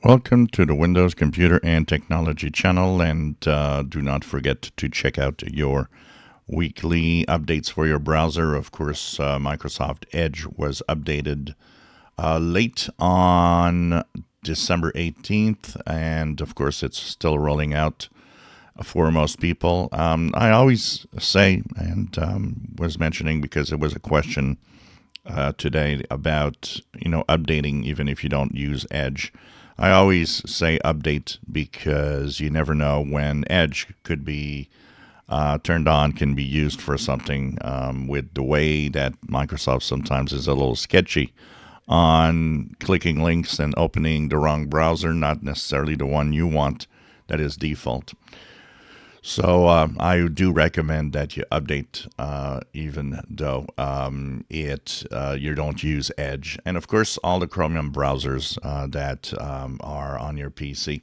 Welcome to the Windows Computer and Technology channel, and do not forget to check out your weekly updates for your browser. Of course, Microsoft Edge was updated late on December 18th, and of course it's still rolling out for most people. I always say, and was mentioning because it was a question today about updating even if you don't use Edge. I always say update because you never know when Edge could be turned on, can be used for something. With the way that Microsoft sometimes is a little sketchy on clicking links and opening the wrong browser, not necessarily the one you want that is default. So I do recommend that you update, even though you don't use Edge, and of course all the Chromium browsers that are on your PC.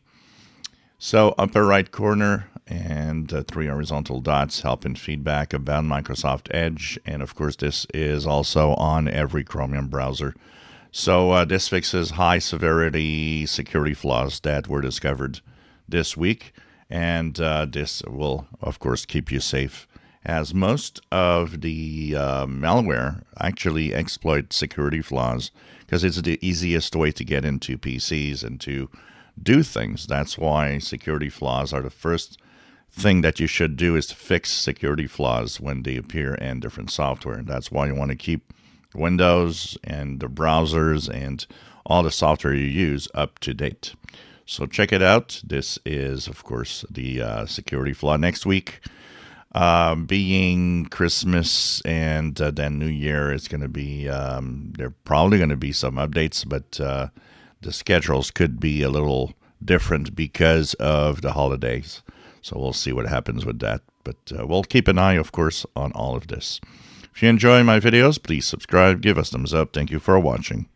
So upper right corner and 3 horizontal dots, help and feedback about Microsoft Edge, and of course this is also on every Chromium browser. So this fixes high severity security flaws that were discovered this week. And this will, of course, keep you safe, as most of the malware actually exploit security flaws because it's the easiest way to get into PCs and to do things. That's why security flaws are the first thing that you should do, is to fix security flaws when they appear in different software. And that's why you want to keep Windows and the browsers and all the software you use up to date. So check it out. This is, of course, the security flaw. Next week, being Christmas and then New Year, it's going to be, there are probably going to be some updates, but the schedules could be a little different because of the holidays. So we'll see what happens with that. But we'll keep an eye, of course, on all of this. If you enjoy my videos, please subscribe, give us thumbs up. Thank you for watching.